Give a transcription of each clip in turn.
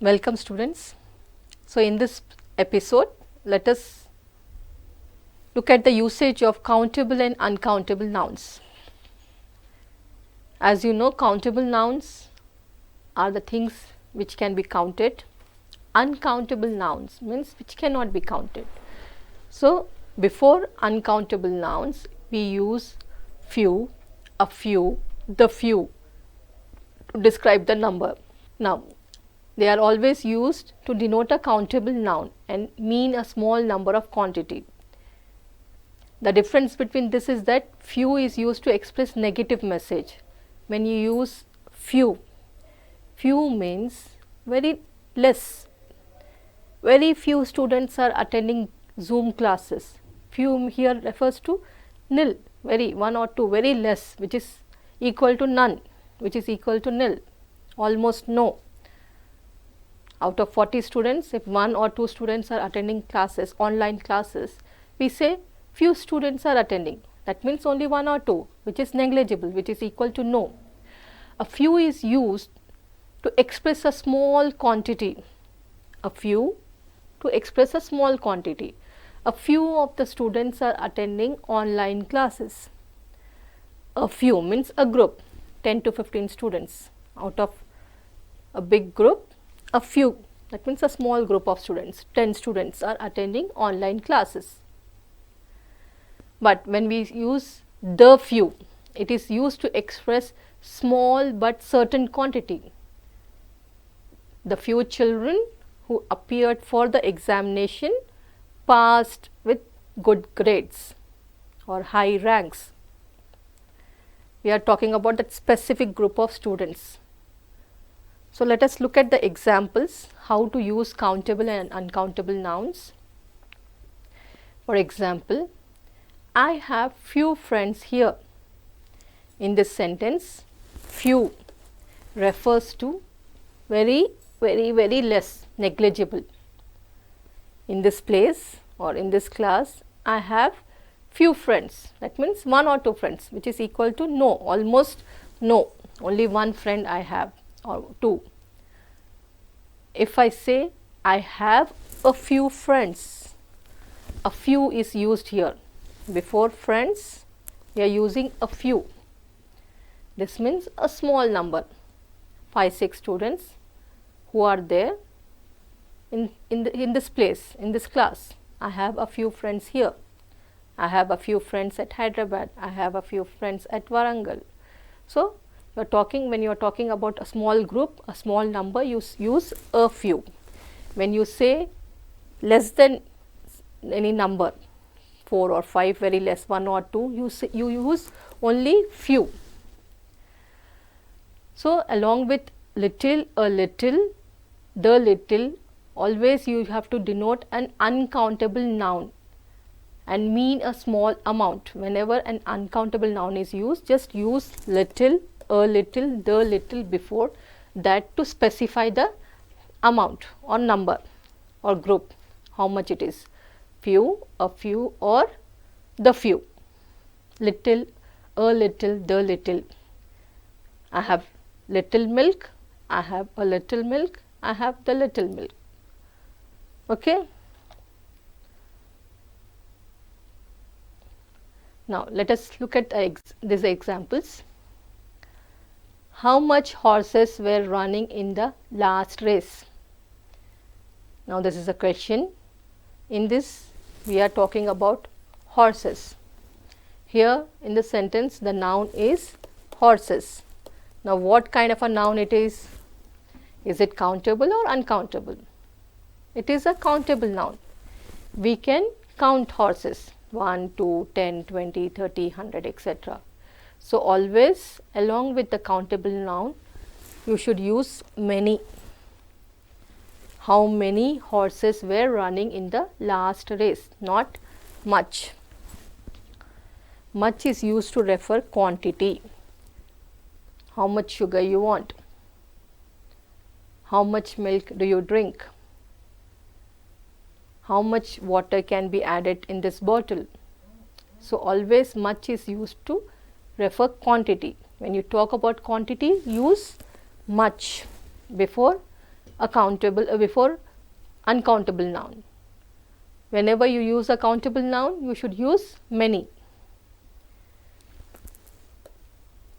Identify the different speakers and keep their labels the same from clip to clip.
Speaker 1: Welcome students. So in this episode, let us look at the usage of countable and uncountable nouns. As you know, countable nouns are the things which can be counted. Uncountable nouns means which cannot be counted. So before uncountable nouns, we use few, a few, the few to describe the number. Now, they are always used to denote a countable noun and mean a small number of quantity. The difference between this is that few is used to express negative message. When you use few, few means very less. Very few students are attending Zoom classes. Few here refers to nil, very one or two, very less, which is equal to none, which is equal to nil, almost no. Out of 40 students, if 1 or 2 students are attending classes, online classes, we say few students are attending. That means only 1 or 2, which is negligible, which is equal to no. A few is used to express a small quantity. A few to express a small quantity. A few of the students are attending online classes. A few means a group, 10 to 15 students. Out of a big group, a few, that means a small group of students, 10 students are attending online classes. But when we use the few, it is used to express small but certain quantity. The few children who appeared for the examination passed with good grades or high ranks. We are talking about that specific group of students. So let us look at the examples, how to use countable and uncountable nouns. For example, I have few friends here. In this sentence, few refers to very less, negligible. In this place or in this class, I have few friends. That means 1 or 2 friends, which is equal to no, almost no, only 1 friend I have or 2. If I say I have a few friends, a few is used here. Before friends, we are using a few. This means a small number, 5-6 students who are there in this place, in this class. I have a few friends here. I have a few friends at Hyderabad. I have a few friends at Warangal. So when you are talking about a small group, a small number, you use a few. When you say less than any number, 4 or 5, very less, 1 or 2, you use only few. So along with little, a little, the little, always you have to denote an uncountable noun and mean a small amount. Whenever an uncountable noun is used, just use little, a little, the little before that to specify the amount or number or group, how much it is, few, a few, or the few. Little, a little, the little. I have little milk, I have a little milk, I have the little milk. Okay. Now let us look at these examples. How much horses were running in the last race? Now this is a question. In this we are talking about horses. Here in the sentence the noun is horses. Now what kind of a noun it is? Is it countable or uncountable? It is a countable noun. We can count horses, 1, 2, 10, 20, 30, 100, etc. So always along with the countable noun, you should use many. How many horses were running in the last race, not much. Much is used to refer quantity. How much sugar you want? How much milk do you drink? How much water can be added in this bottle? So always much is used to refer quantity. When you talk about quantity, use much before before uncountable noun. Whenever you use a countable noun, you should use many.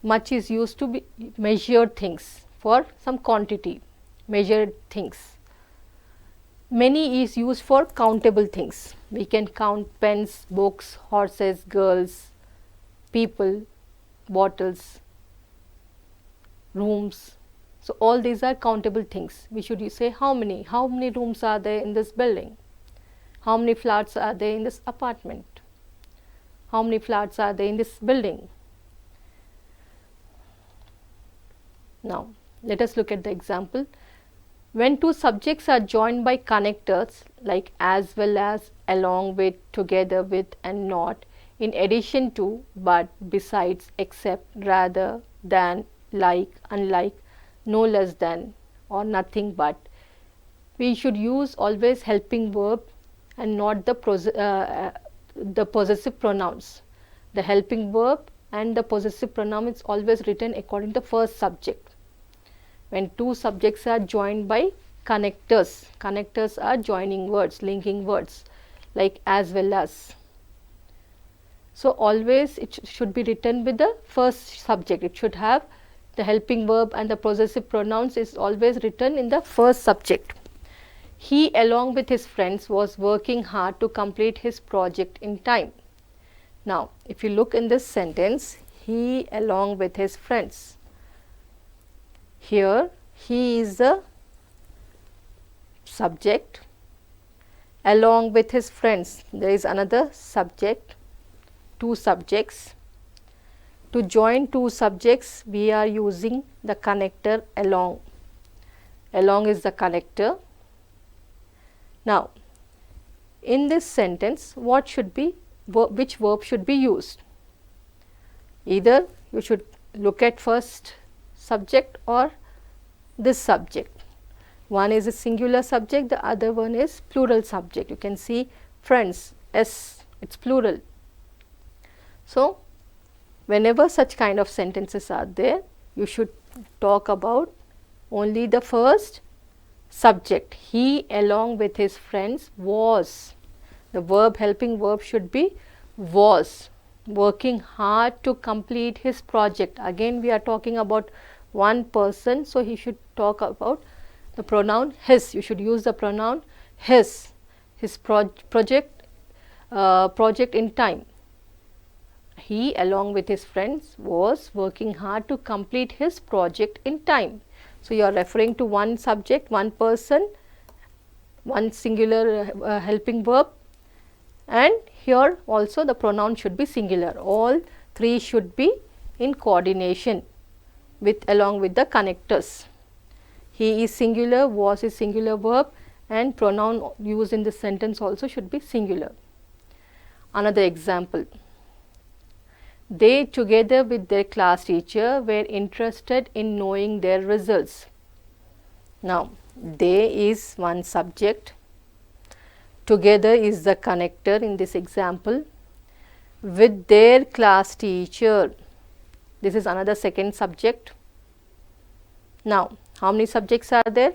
Speaker 1: Much is used to be measured things, for some quantity, measured things. Many is used for countable things. We can count pens, books, horses, girls, people, bottles, rooms. So all these are countable things. We should say how many rooms are there in this building, how many flats are there in this apartment, how many flats are there in this building. Now let us look at the example. When two subjects are joined by connectors like as well as, along with, together with and not, in addition to, but, besides, except, rather than, like, unlike, no less than, or nothing but, we should use always helping verb and not the possessive pronouns. The helping verb and the possessive pronoun is always written according to the first subject. When two subjects are joined by connectors, connectors are joining words, linking words like as well as. So always it should be written with the first subject. It should have the helping verb and the possessive pronouns is always written in the first subject. He, along with his friends, was working hard to complete his project in time. Now if you look in this sentence, he along with his friends. Here he is the subject, along with his friends there is another subject, two subjects. To join two subjects we are using the connector along. Along is the connector. Now in this sentence what should be, which verb should be used? Either you should look at first subject or this subject. One is a singular subject, the other one is plural subject. You can see friends, S, it's plural. So whenever such kind of sentences are there, you should talk about only the first subject. He along with his friends was. The verb, helping verb should be was, working hard to complete his project. Again we are talking about one person, so he should talk about the pronoun his. You should use the pronoun his project in time. He along with his friends was working hard to complete his project in time. So you are referring to one subject, one person, one singular helping verb, and here also the pronoun should be singular. All three should be in coordination with along with the connectors. He is singular, was is singular verb, and pronoun used in this sentence also should be singular. Another example. They together with their class teacher were interested in knowing their results. Now they is one subject, together is the connector in this example, with their class teacher, this is another second subject. Now how many subjects are there?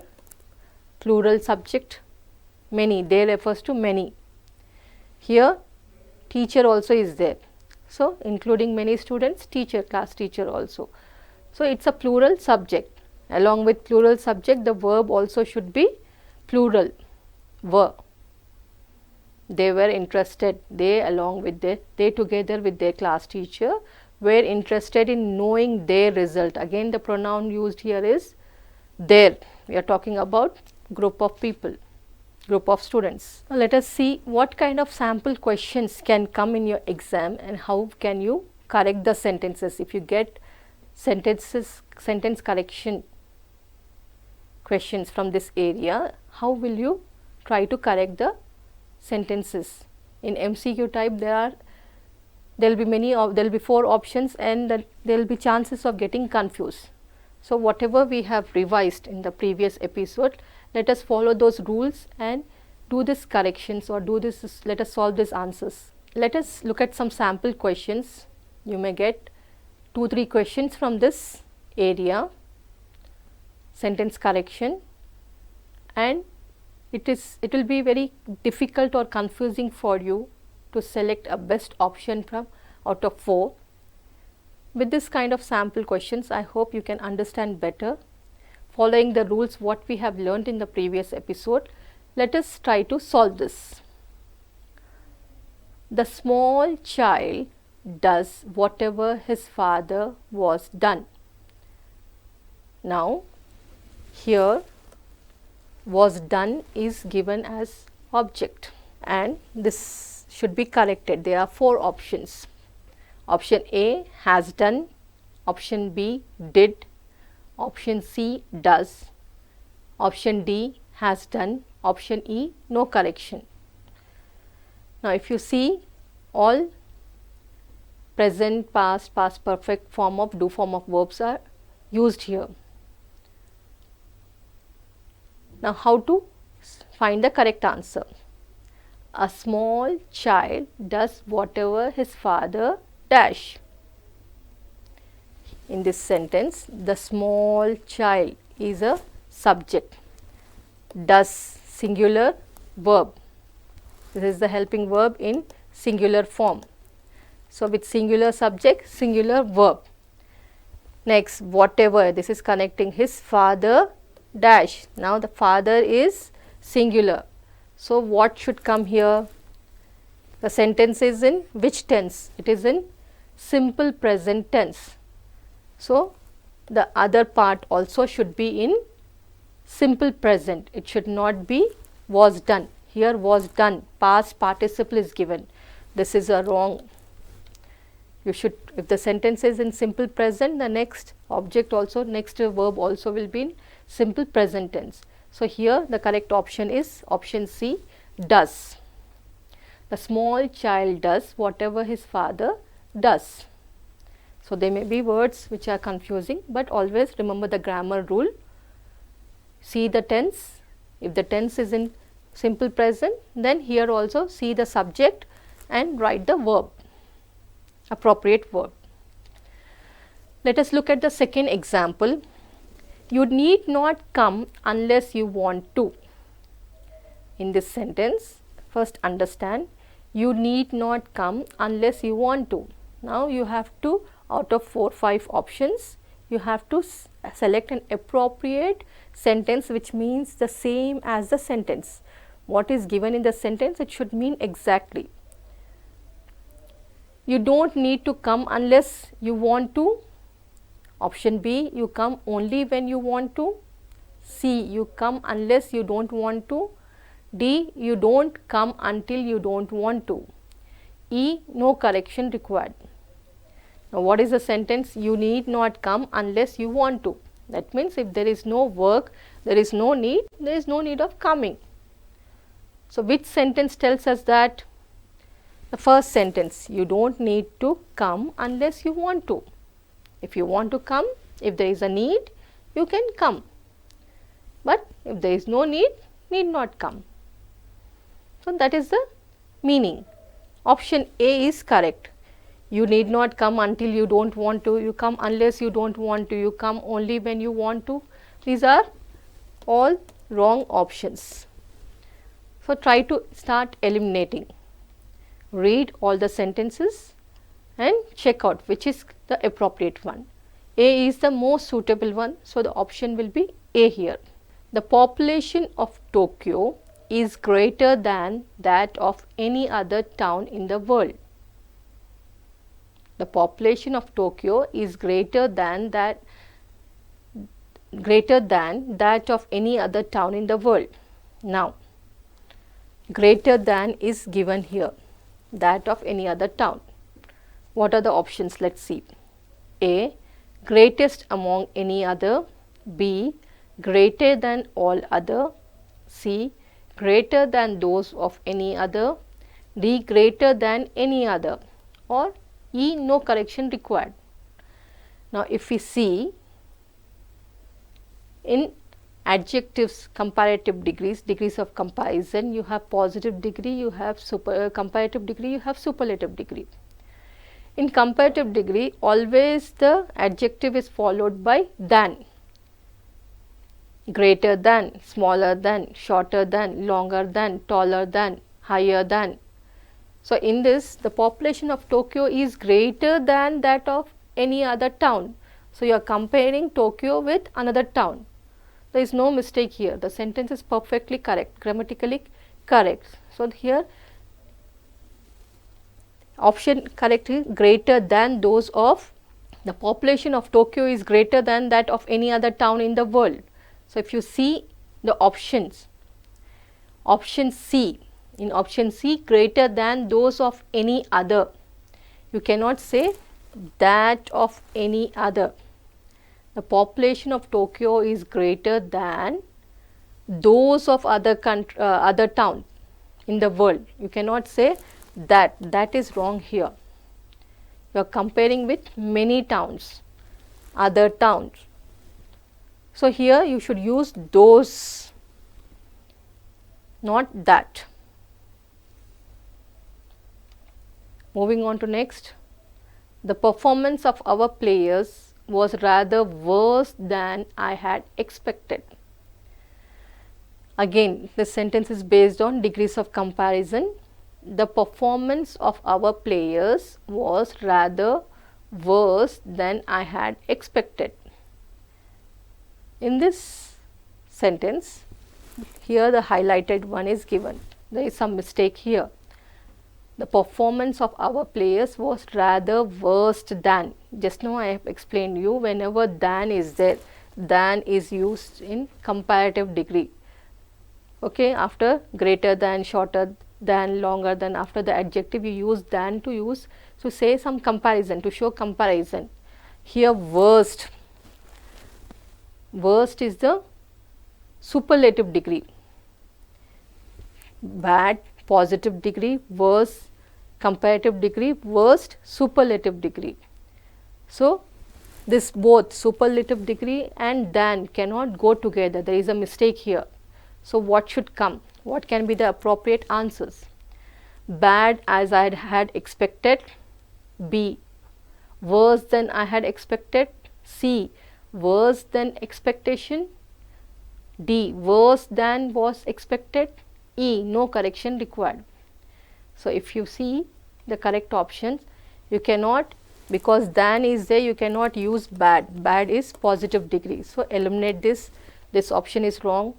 Speaker 1: Plural subject, many. They refers to many. Here teacher also is there, so including many students, teacher, class teacher also. So it's a plural subject. Along with plural subject the verb also should be plural, were. They were interested, they along with they together with their class teacher were interested in knowing their result. Again the pronoun used here is their. We are talking about group of people, group of students. Now let us see what kind of sample questions can come in your exam and how can you correct the sentences. If you get sentence correction questions from this area, how will you try to correct the sentences? In MCQ type there will be 4 options and there will be chances of getting confused. So whatever we have revised in the previous episode, let us follow those rules and do this corrections or do this, let us solve these answers. Let us look at some sample questions. You may get 2-3 questions from this area, sentence correction. and it will be very difficult or confusing for you to select a best option from out of 4. With this kind of sample questions, I hope you can understand better. Following the rules what we have learned in the previous episode, let us try to solve this. The small child does whatever his father was done. Now, here was done is given as object, and this should be corrected. There are 4 options. Option A, has done. Option B, did. Option C, does. Option D, has done. Option E, no correction. Now, if you see, all present, past, past perfect form of do form of verbs are used here. Now, how to find the correct answer? A small child does whatever his father dash. In this sentence, the small child is a subject. Does, singular, verb. This is the helping verb in singular form. So, with singular subject, singular verb. Next, whatever, this is connecting his father dash. Now, the father is singular. So, what should come here? The sentence is in which tense? It is in simple present tense. So, the other part also should be in simple present. It should not be was done. Here was done, past participle is given. This is a wrong. You should, if the sentence is in simple present, the next object also, next verb also will be in simple present tense. So, here the correct option is option C, does. The small child does whatever his father does. So, there may be words which are confusing, but always remember the grammar rule. See the tense. If the tense is in simple present, then here also see the subject and write the verb, appropriate verb. Let us look at the second example. You need not come unless you want to. In this sentence, first understand, you need not come unless you want to. Now, you have to, out of 4-5 options, you have to select an appropriate sentence which means the same as the sentence. What is given in the sentence, it should mean exactly. You don't need to come unless you want to. Option B, you come only when you want to. C, you come unless you don't want to. D, you don't come until you don't want to. E, no correction required. Now, what is the sentence? You need not come unless you want to. That means, if there is no work, there is no need of coming. So, which sentence tells us that? The first sentence, you don't need to come unless you want to. If you want to come, if there is a need, you can come. But if there is no need not come. So, that is the meaning. Option A is correct. You need not come until you don't want to, you come unless you don't want to, you come only when you want to. These are all wrong options. So, try to start eliminating. Read all the sentences and check out which is the appropriate one. A is the most suitable one, so the option will be A here. The population of Tokyo is greater than that of any other town in the world. The population of Tokyo is greater than that of any other town in the world. Now, greater than is given here, that of any other town. What are the options? Let us see. A, greatest among any other. B, greater than all other. C, greater than those of any other. D, greater than any other. Or E, no correction required. Now, if we see in adjectives, comparative degrees, degrees of comparison, you have positive degree, you have comparative degree, you have superlative degree. In comparative degree, always the adjective is followed by than. greater than, smaller than, shorter than, longer than, taller than, higher than. So, in this the population of Tokyo is greater than that of any other town. So, you are comparing Tokyo with another town. There is no mistake here. The sentence is perfectly correct, grammatically correct. So, here option correct is greater than those of, the population of Tokyo is greater than that of any other town in the world. So, if you see the options, option C, in option C, greater than those of any other, you cannot say that of any other. The population of Tokyo is greater than those of other towns in the world. You cannot say that. That is wrong here. You are comparing with many towns, other towns. So, here you should use those, not that. Moving on to next, the performance of our players was rather worse than I had expected. Again, this sentence is based on degrees of comparison. The performance of our players was rather worse than I had expected. In this sentence, here the highlighted one is given. There is some mistake here. The performance of our players was rather worse than. Just now I have explained you, whenever than is there, than is used in comparative degree. Okay, after greater than, shorter than, longer than, after the adjective you use than to use to say some comparison, to show comparison. Here worst, worst is the superlative degree. Bad, positive degree, worse, comparative degree, worst, superlative degree. So, this both superlative degree and than cannot go together. There is a mistake here. So, what should come? What can be the appropriate answers? Bad as I had expected, B. Worse than I had expected, C. Worse than expectation, D. Worse than was expected, E. No correction required. So, if you see the correct options, you cannot, because than is there, you cannot use bad. Bad is positive degree. So, eliminate this. This option is wrong.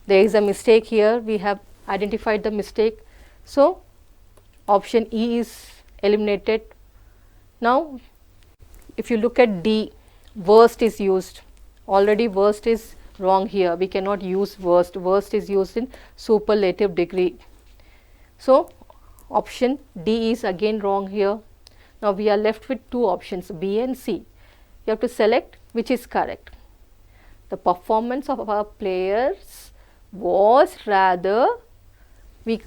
Speaker 1: There is a mistake here. We have identified the mistake. So, option E is eliminated. Now, if you look at D, worst is used. Already worst is wrong here. We cannot use worst. Worst is used in superlative degree. So, option D is again wrong here. Now, we are left with two options, B and C. You have to select which is correct. The performance of our players was rather, we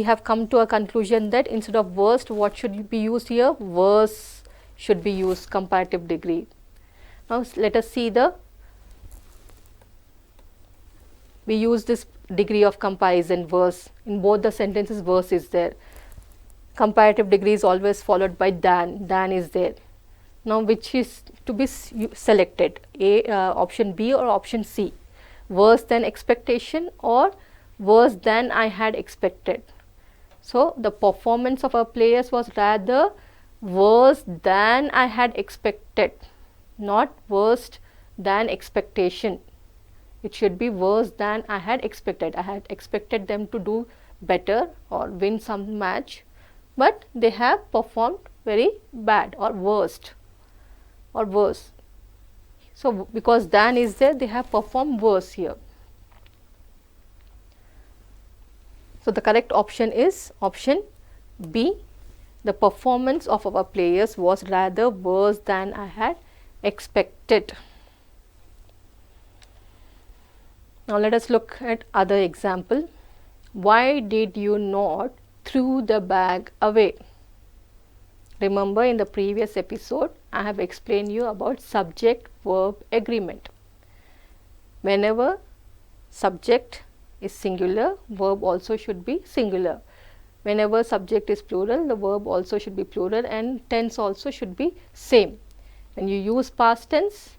Speaker 1: have come to a conclusion that instead of worst, what should be used here? Worse should be used, comparative degree. Now, let us see we use this degree of comparison, worse. In both the sentences, worse is there. Comparative degree is always followed by than is there. Now, which is to be selected, option B or option C? Worse than expectation or worse than I had expected. So, the performance of our players was rather worse than I had expected, not worst than expectation. It should be worse than I had expected. I had expected them to do better or win some match, but they have performed very bad or worst or worse. So, because than is there, they have performed worse here. So, the correct option is option B. The performance of our players was rather worse than I had expected. Now, let us look at other example. Why did you not throw the bag away? Remember, in the previous episode, I have explained you about subject-verb agreement. Whenever subject is singular, verb also should be singular. Whenever subject is plural, the verb also should be plural and tense also should be same. When you use past tense,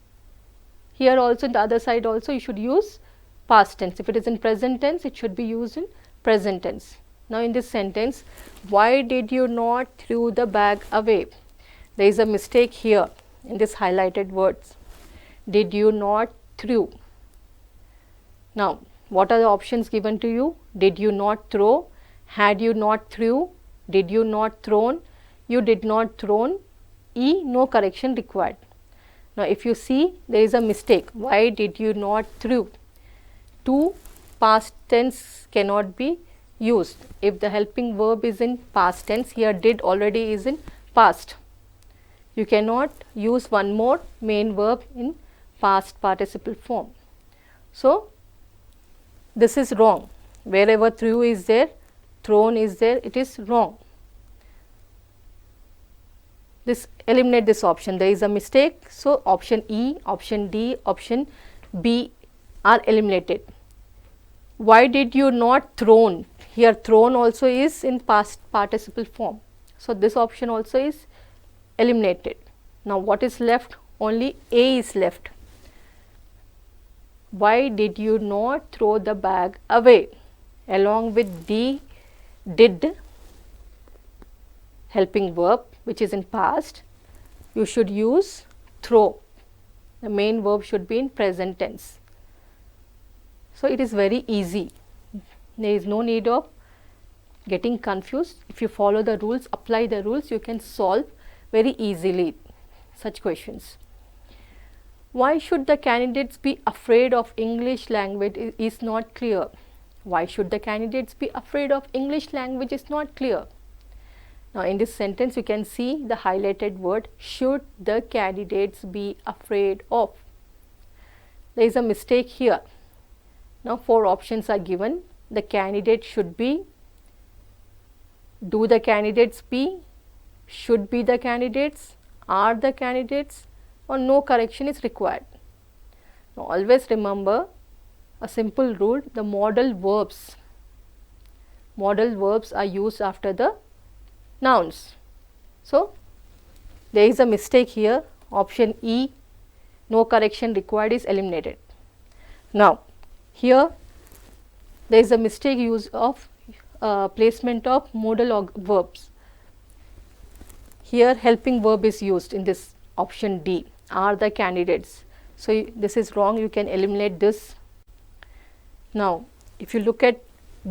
Speaker 1: Here also, the other side also, you should use past tense. If it is in present tense, it should be used in present tense. Now in this sentence, why did you not throw the bag away? There is a mistake here in this highlighted words. Did you not threw? Now what are the options given to you? Did you not throw? Had you not threw? Did you not thrown? You did not thrown. E, no correction required. Now if you see, there is a mistake. Why did you not threw? To past tense cannot be used. If the helping verb is in past tense, here did already is in past. You cannot use one more main verb in past participle form. So this is wrong. Wherever threw is there, thrown is there, it is wrong. This eliminate this option. There is a mistake. So option E, option D, option B are eliminated. Why did you not thrown? Here thrown also is in past participle form. So this option also is eliminated. Now what is left? Only A is left. Why did you not throw the bag away? Along with D, did, helping verb which is in past, you should use throw. The main verb should be in present tense. So it is very easy. There is no need of getting confused. If you follow the rules, apply the rules, you can solve very easily such questions. Why should the candidates be afraid of English language is not clear. Why should the candidates be afraid of English language is not clear. Now in this sentence you can see the highlighted word, should the candidates be afraid of. There is a mistake here. Now 4 options are given. The candidate should be, do the candidates be, should be the candidates, are the candidates, or no correction is required. Now always remember a simple rule, the modal verbs are used after the nouns. So there is a mistake here. Option E, no correction required, is eliminated. Now here there is a mistake use of placement of modal verbs. Here helping verb is used in this option D, are the candidates. So this is wrong, you can eliminate this. Now if you look at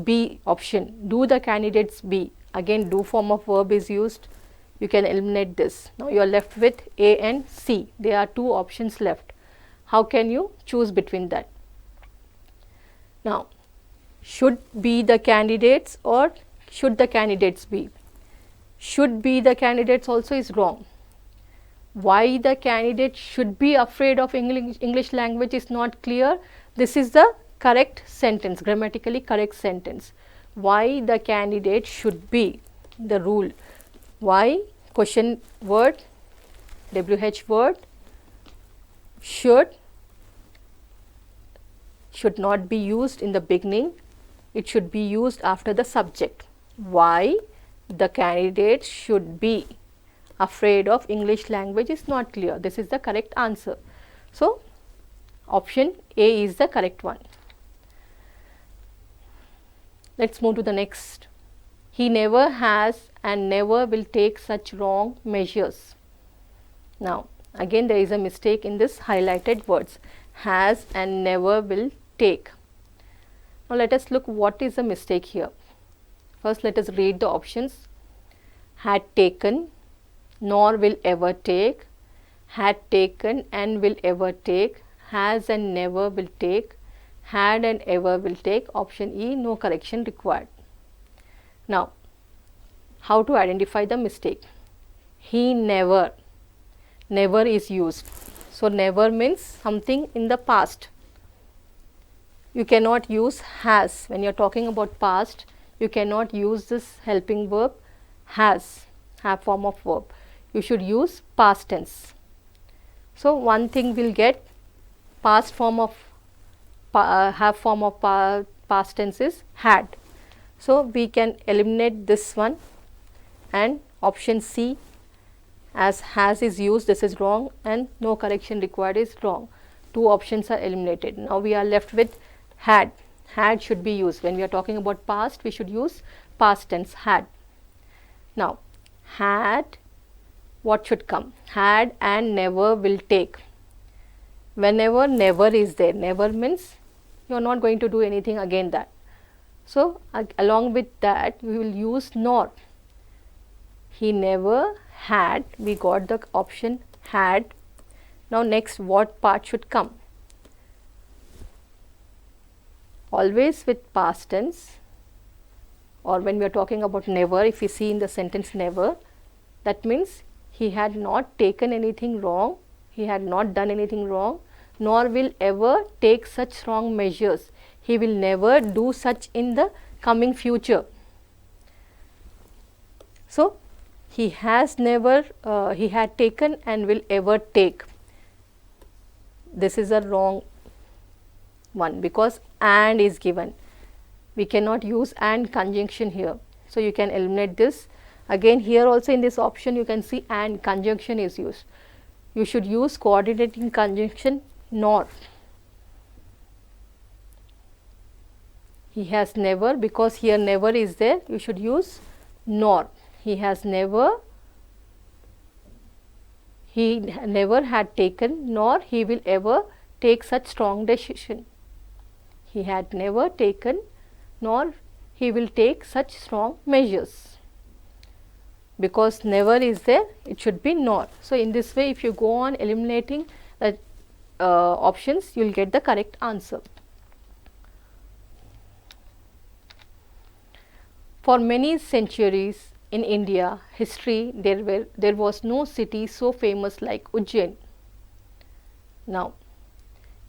Speaker 1: B option, do the candidates be, again do form of verb is used, you can eliminate this. Now you are left with A and C. There are 2 options left. How can you choose between that? Now should be the candidates or should the candidates be? Should be the candidates also is wrong. Why the candidate should be afraid of English language is not clear. This is the correct sentence, grammatically correct sentence. Why the candidate should be, the rule. Why, question word, WH word, should not be used in the beginning, it should be used after the subject. Why the candidate should be afraid of English language is not clear. This is the correct answer. So option A is the correct one. Let's move to the next. He never has and never will take such wrong measures. Now again there is a mistake in this highlighted words, has and never will take. Now let us look what is the mistake here. First let us read the options. Had taken, nor will ever take, had taken and will ever take, has and never will take, had and ever will take. Option E, no correction required. Now how to identify the mistake? He never, never is used. So never means something in the past. You cannot use has. When you are talking about past, you cannot use this helping verb has, have form of verb. You should use past tense. So one thing will get past form of have form of past tense is had. So we can eliminate this one, and option C, as has is used, this is wrong, and no correction required is wrong. 2 options are eliminated. Now we are left with had. Had should be used. When we are talking about past, we should use past tense had. Now had, what should come? Had and never will take. Whenever never is there, never means you are not going to do anything again that. So along with that we will use nor. He never had, we got the option had. Now next, what part should come? Always with past tense, or when we are talking about never, if we see in the sentence never, that means he had not taken anything wrong, he had not done anything wrong, nor will ever take such wrong measures. He will never do such in the coming future. So he has never, he had taken and will ever take. This is a wrong one because and is given. We cannot use and conjunction here. So you can eliminate this. Again here also in this option you can see and conjunction is used. You should use coordinating conjunction nor. He has never, because here never is there, you should use nor. He has never, he never had taken, nor he will ever take such strong decision. He had never taken, nor he will take such strong measures. Because never is there, it should be nor. So in this way, if you go on eliminating the options, you will get the correct answer. For many centuries in India history, there was no city so famous like Ujjain. Now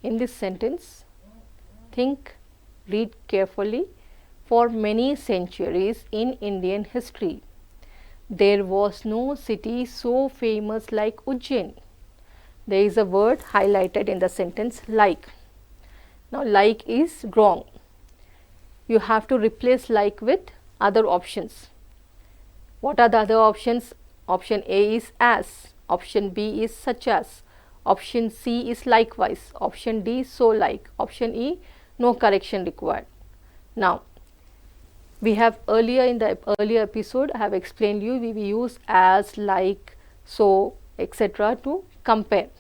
Speaker 1: in this sentence, think, read carefully. For many centuries in Indian history, there was no city so famous like Ujjain. There is a word highlighted in the sentence like. Now like is wrong. You have to replace like with other options. What are the other options? Option A is as, option B is such as, option C is likewise, option D so like, option E no correction required. Now we have earlier in the earlier episode I have explained you we use as, like, so, etc. to compare.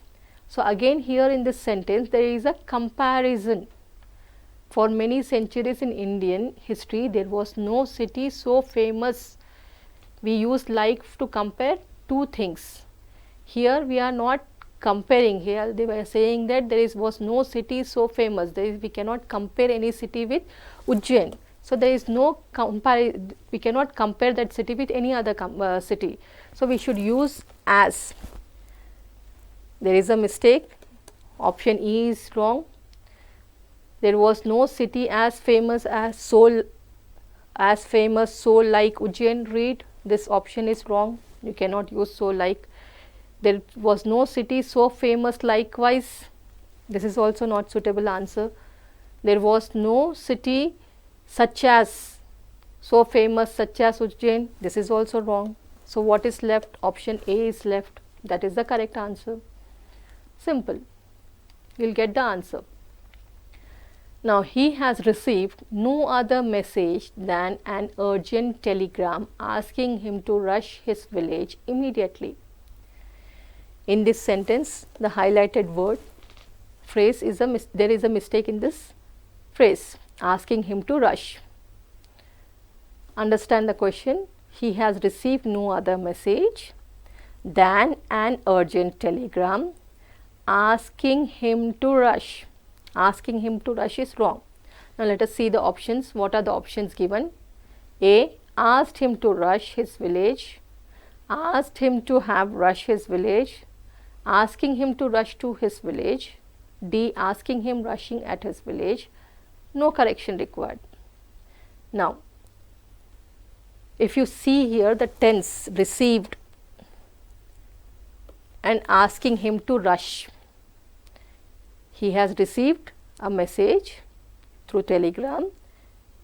Speaker 1: So again here in this sentence there is a comparison. For many centuries in Indian history there was no city so famous. We use like to compare two things. Here we are not comparing. Here they were saying that was no city so famous. We cannot compare any city with Ujjain. So there is no we cannot compare that city with any other city. So we should use as. There is a mistake. Option E is wrong. There was no city as famous so like Ujjain. Read, this option is wrong. You cannot use so like. There was no city so famous likewise. This is also not suitable answer. There was no city such as, so famous such as Ujjain. This is also wrong. So what is left? Option A is left. That is the correct answer. Simple. You will get the answer. Now he has received no other message than an urgent telegram asking him to rush his village immediately. In this sentence, the highlighted word phrase is there is a mistake in this phrase, asking him to rush. Understand the question. He has received no other message than an urgent telegram asking him to rush. Asking him to rush is wrong. Now let us see the options. What are the options given? A, asked him to rush his village, asked him to have rush his village, asking him to rush to his village. D, asking him rushing at his village. No correction required. Now if you see here the tense received and asking him to rush. He has received a message through telegram.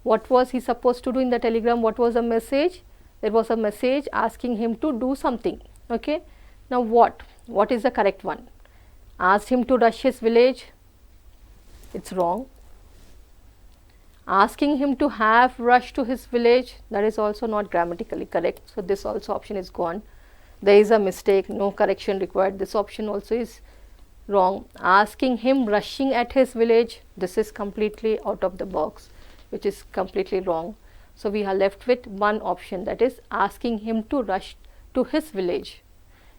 Speaker 1: What was he supposed to do in the telegram? What was the message? There was a message asking him to do something. Okay. Now what is the correct one? Asked him to rush his village, it's wrong. Asking him to have rushed to his village, that is also not grammatically correct. So this also option is gone. There is a mistake, no correction required. This option also is wrong. Asking him rushing at his village, this is completely out of the box, which is completely wrong. So we are left with one option, that is asking him to rush to his village.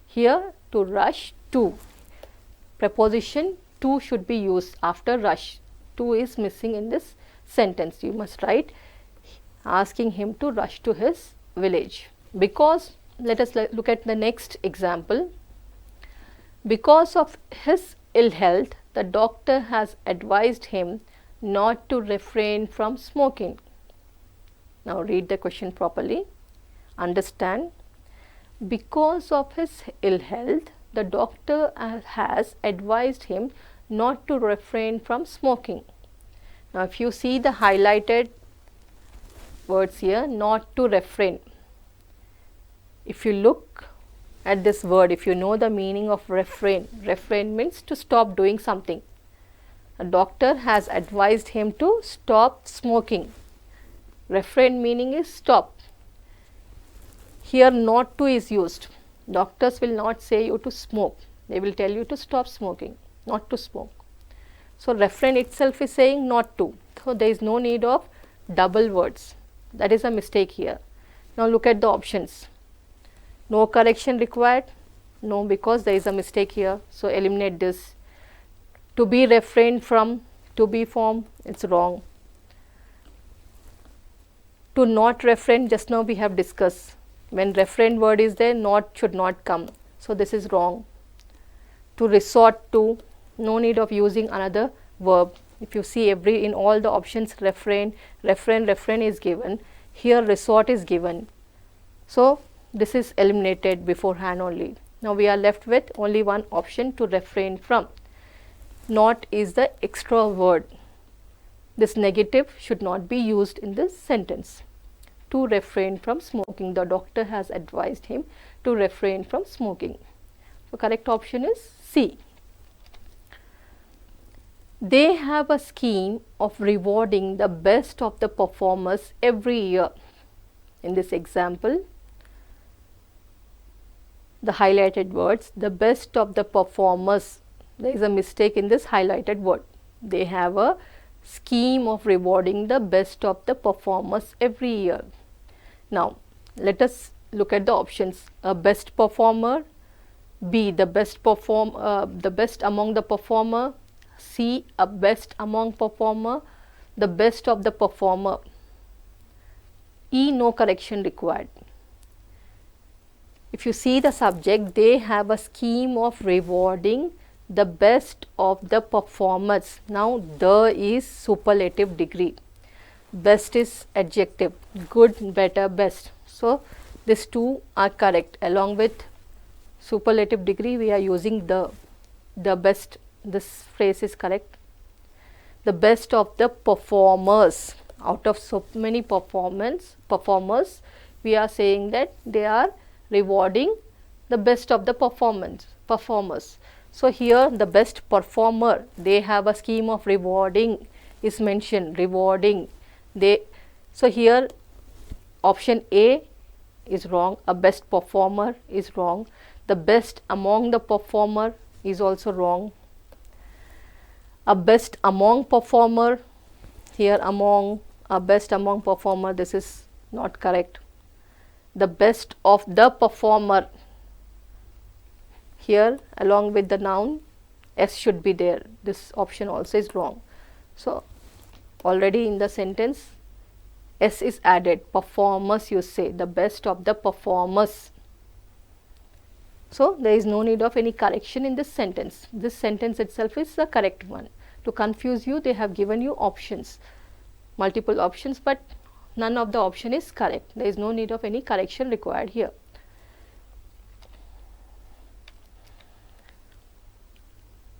Speaker 1: Here to rush to, preposition to should be used after rush. To is missing in this sentence. You must write asking him to rush to his village. Because, let us look at the next example. Because of his ill health, the doctor has advised him not to refrain from smoking. Now read the question properly. Understand. Because of his ill health, the doctor has advised him not to refrain from smoking. Now if you see the highlighted words here, not to refrain. If you look at this word, if you know the meaning of refrain, refrain means to stop doing something. A doctor has advised him to stop smoking. Refrain meaning is stop. Here not to is used. Doctors will not say you to smoke. They will tell you to stop smoking, not to smoke. So refrain itself is saying not to. So there is no need of double words. That is a mistake here. Now look at the options. No correction required. No, because there is a mistake here. So eliminate this. To be refrained from, to be form, it's wrong. To not refrain, just now we have discussed. When refrain word is there, not should not come. So this is wrong. To resort to, no need of using another verb. If you see in all the options, refrain is given. Here resort is given. So this is eliminated beforehand only. Now we are left with only one option, to refrain from. Not is the extra word. This negative should not be used in this sentence. To refrain from smoking. The doctor has advised him to refrain from smoking. So correct option is C. They have a scheme of rewarding the best of the performers every year. In this example, the highlighted words, the best of the performers, there is a mistake in this highlighted word. They have a scheme of rewarding the best of the performers every year. Now let us look at the options. A best performer, B, the best among the performer, C, a best among performer, the best of the performer. E, no correction required. If you see the subject, they have a scheme of rewarding the best of the performers. Now the is superlative degree, best is adjective, good, better, best. So these two are correct. Along with superlative degree, we are using the best. This phrase is correct. The best of the performers. Out of so many performers, we are saying that they are rewarding the best of the performers. So here the best performer, they have a scheme of rewarding is mentioned, rewarding. So here option A is wrong, a best performer is wrong, the best among the performer is also wrong. A best among performer, here among, a best among performer, this is not correct. The best of the performer, here along with the noun S should be there. This option also is wrong. So already in the sentence S is added, performers you say, the best of the performers. So there is no need of any correction in this sentence. This sentence itself is the correct one. To confuse you, they have given you options, multiple options, but none of the option is correct. There is no need of any correction required here.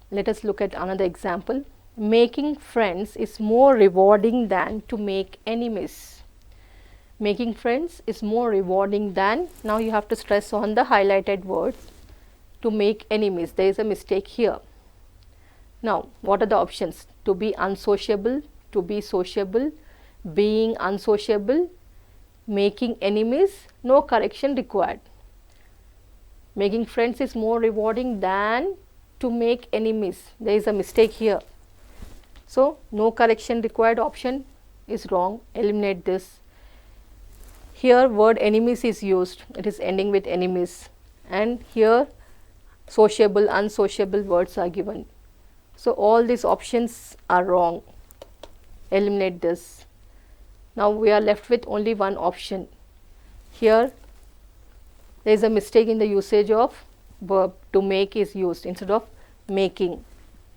Speaker 1: Let us look at another example. Making friends is more rewarding than to make enemies. Making friends is more rewarding than, now you have to stress on the highlighted words, to make enemies. There is a mistake here. Now, what are the options? To be unsociable, to be sociable, being unsociable, making enemies, no correction required. Making friends is more rewarding than to make enemies. There is a mistake here. So, no correction required option is wrong. Eliminate this. Here word enemies is used. It is ending with enemies. And here sociable, unsociable words are given. So, all these options are wrong. Eliminate this. Now, we are left with only one option. Here there is a mistake in the usage of verb. To make is used instead of making.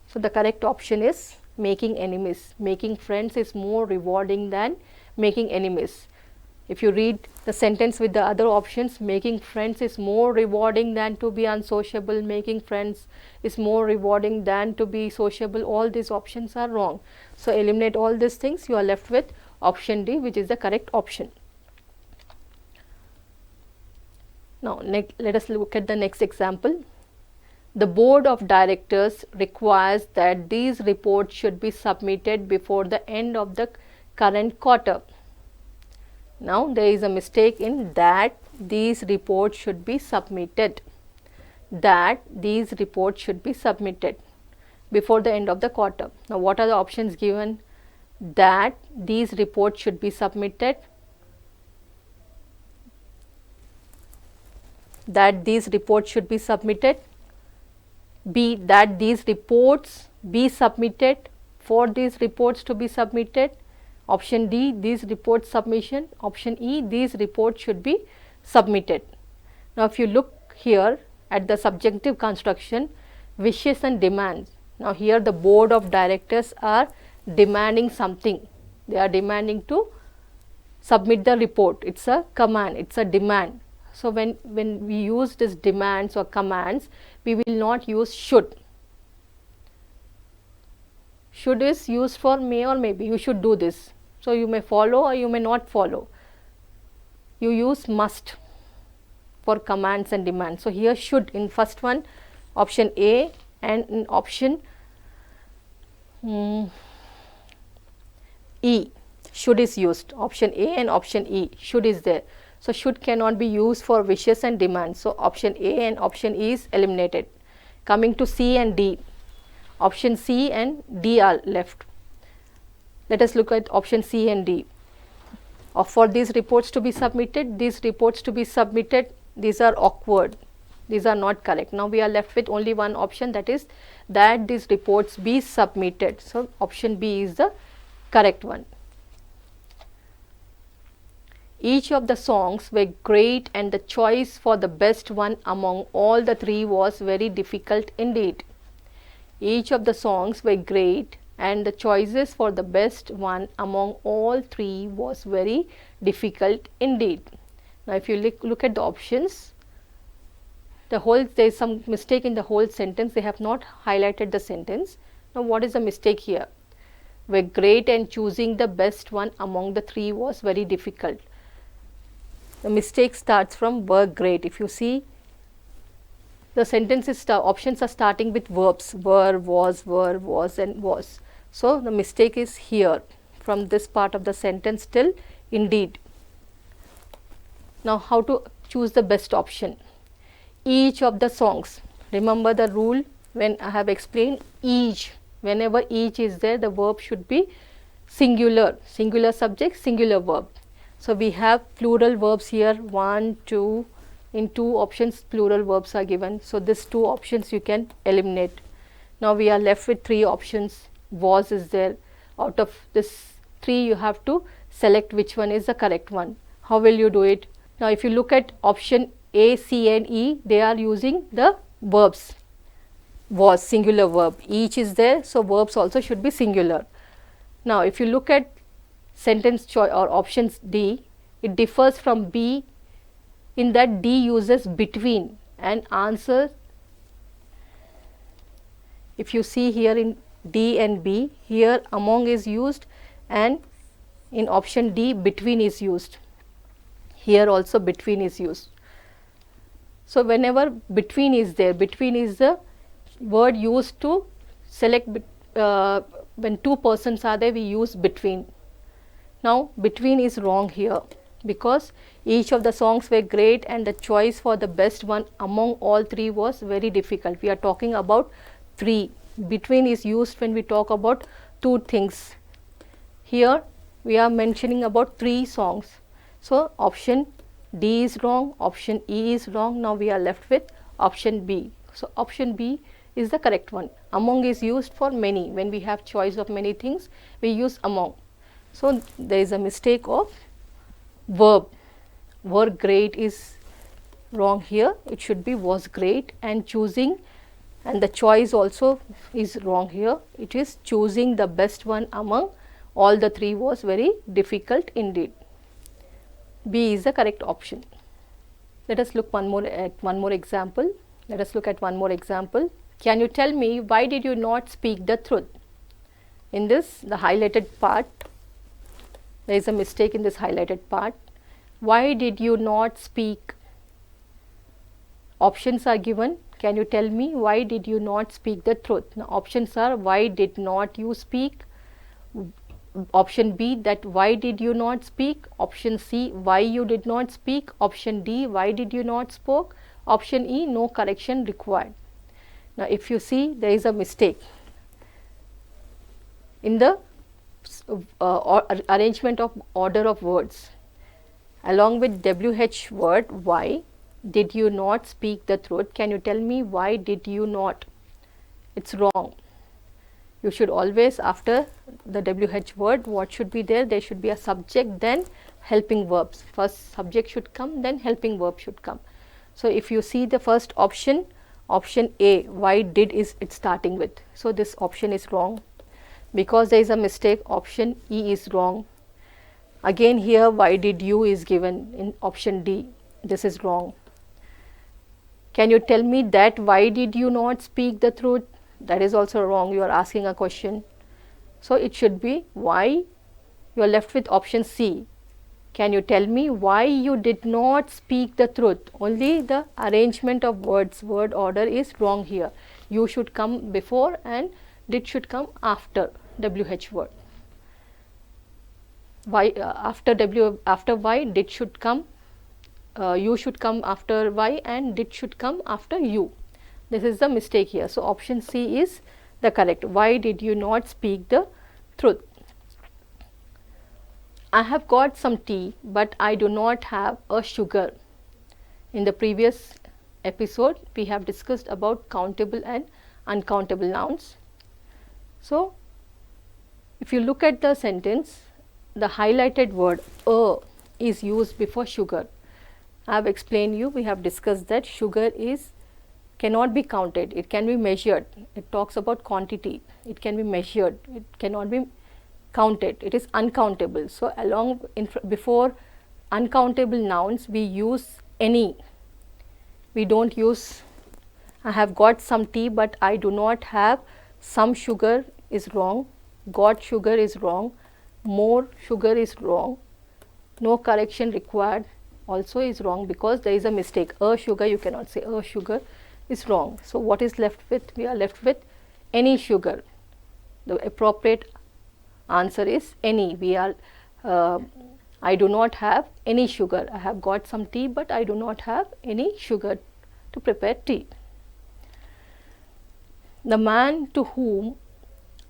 Speaker 1: So, the correct option is making enemies. Making friends is more rewarding than making enemies. If you read the sentence with the other options, making friends is more rewarding than to be unsociable, making friends is more rewarding than to be sociable, all these options are wrong. So, eliminate all these things, you are left with option D, which is the correct option. Now, let us look at the next example. The board of directors requires that these reports should be submitted before the end of the current quarter. Now, there is a mistake in that these reports should be submitted. That these reports should be submitted before the end of the quarter. Now, what are the options given? That these reports should be submitted. That these reports should be submitted. B. That these reports be submitted. For these reports to be submitted. Option D, these reports submission. Option E, these reports should be submitted. Now, if you look here at the subjunctive construction, wishes and demands. Now, here the board of directors are demanding something. They are demanding to submit the report. It is a command, it is a demand. So, when we use this demands or commands, we will not use should. Should is used for may or maybe, you should do this. So, you may follow or you may not follow. You use must for commands and demands. So, here should in first one option A, and in option E should is used. Option A and option E should is there. So, should cannot be used for wishes and demands. So, option A and option E is eliminated. Coming to C and D, option C and D are left. Let us look at option C and D. For these reports to be submitted, these reports to be submitted, these are awkward, these are not correct. Now, we are left with only one option, that is that these reports be submitted. So, option B is the correct one. Each of the songs were great and the choice for the best one among all the three was very difficult indeed. Each of the songs were great and the choices for the best one among all three was very difficult indeed. Now, if you look at the options, there is some mistake in the whole sentence. They have not highlighted the sentence. Now, what is the mistake here? Were great and choosing the best one among the three was very difficult. The mistake starts from were great. If you see, the sentences options are starting with verbs were, was, and was. So, the mistake is here from this part of the sentence till indeed. Now, how to choose the best option? Each of the songs. Remember the rule when I have explained each. Whenever each is there, the verb should be singular. Singular subject, singular verb. So, we have plural verbs here 1, 2. In 2 options plural verbs are given. So, these 2 options you can eliminate. Now, we are left with 3 options. Was is there. Out of this 3 you have to select which one is the correct one. How will you do it? Now, if you look at option A, C and E, they are using the verbs. Was, singular verb. Each is there. So, verbs also should be singular. Now, if you look at sentence choice or options D, it differs from B in that D uses between and answer. If you see here in D and B, here among is used and in option D between is used. Here also between is used. So, whenever between is there, between is the word used to select when two persons are there, we use between. Now between is wrong here, because each of the songs were great and the choice for the best one among all three was very difficult. We are talking about three. Between is used when we talk about two things. Here we are mentioning about three songs. So option D is wrong, option E is wrong. Now we are left with option B. So option B is the correct one. Among is used for many. When we have choice of many things, we use among. So there is a mistake of verb. Were great is wrong here. It should be was great, and choosing, and the choice also is wrong here. It is choosing the best one among all the three was very difficult indeed. B is the correct option. Let us look at one more example. Let us look at one more example. Can you tell me why did you not speak the truth? In this, the highlighted part, there is a mistake in this highlighted part. Why did you not speak? Options are given. Can you tell me why did you not speak the truth? Now options are why did not you speak? Option B, that why did you not speak? Option C, why you did not speak? Option D, why did you not spoke? Option E, no correction required. Now if you see, there is a mistake in the arrangement of order of words. Along with WH word why did you not speak the truth, can you tell me why did you not? It's wrong. You should always, after the WH word, what should be there? There should be a subject, then helping verbs. First subject should come, then helping verb should come. So if you see the first option, option A, why did is it starting with. So this option is wrong. Because there is a mistake, option E is wrong. Again here, why did you is given in option D. This is wrong. Can you tell me that why did you not speak the truth? That is also wrong. You are asking a question. So it should be why. You are left with option C. Can you tell me why you did not speak the truth? Only the arrangement of words, word order is wrong here. You should come before and did should come after WH word. Why after Y, did should come. You should come after Y and did should come after you. This is the mistake here. So option C is the correct. Why did you not speak the truth? I have got some tea, but I do not have a sugar. In the previous episode, we have discussed about countable and uncountable nouns. So if you look at the sentence, the highlighted word is used before sugar. I have explained you, we have discussed that sugar cannot be counted, it can be measured. It talks about quantity, it can be measured, it cannot be counted, it is uncountable. So before uncountable nouns, we use any. We don't use I have got some tea, but I do not have some sugar is wrong, got sugar is wrong, more sugar is wrong, no correction required also is wrong, because there is a mistake. Sugar, you cannot say sugar is wrong. So what is left with? We are left with any sugar. The appropriate answer is any. We are I do not have any sugar. I have got some tea, but I do not have any sugar to prepare tea. The man to whom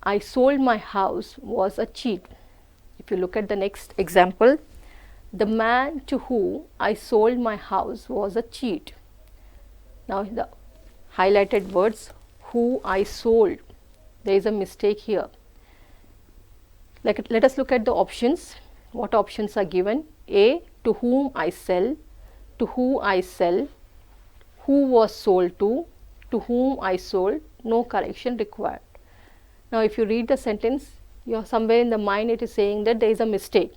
Speaker 1: I sold my house was a cheat. If you look at the next example, the man to whom I sold my house was a cheat. Now the highlighted words, who I sold, there is a mistake here. Let us look at the options. What options are given? A, to whom I sell, to who I sell, who was sold to whom I sold, no correction required. Now if you read the sentence, somewhere in the mind it is saying that there is a mistake.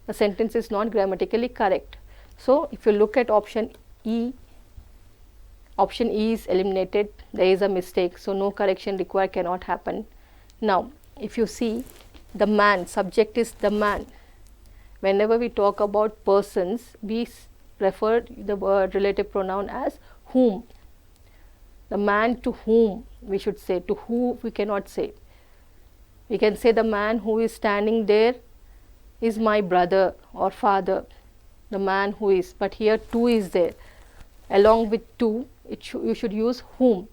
Speaker 1: The sentence is not grammatically correct. So if you look at option E is eliminated, there is a mistake, so no correction required, cannot happen. Now if you see, the man, subject is the man. Whenever we talk about persons, we refer the word relative pronoun as whom. The man to whom, we should say. To who we cannot say. We can say the man who is standing there is my brother or father, the man who is, but here to is there. Along with to, you should use whom.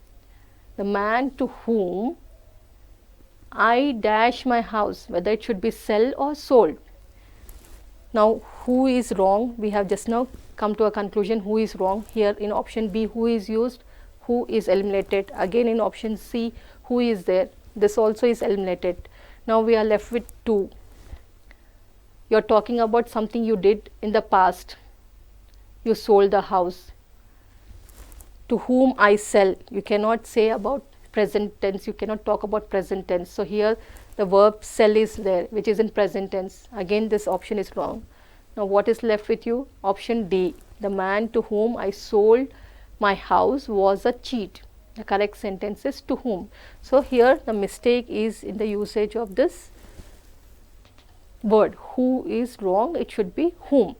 Speaker 1: The man to whom I dash my house, whether it should be sell or sold. Now who is wrong? We have just now come to a conclusion who is wrong. Here in option B, who is used, who is eliminated. Again in option C, who is there, this also is eliminated. Now we are left with to. You are talking about something you did in the past. You sold the house. To whom I sell, you cannot say about present tense, you cannot talk about present tense. So here the verb sell is there, which is in present tense. Again this option is wrong. Now what is left with you? Option D, the man to whom I sold my house was a cheat. The correct sentence is to whom. So here the mistake is in the usage of this word. Who is wrong, it should be whom.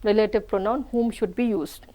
Speaker 1: Relative pronoun whom should be used.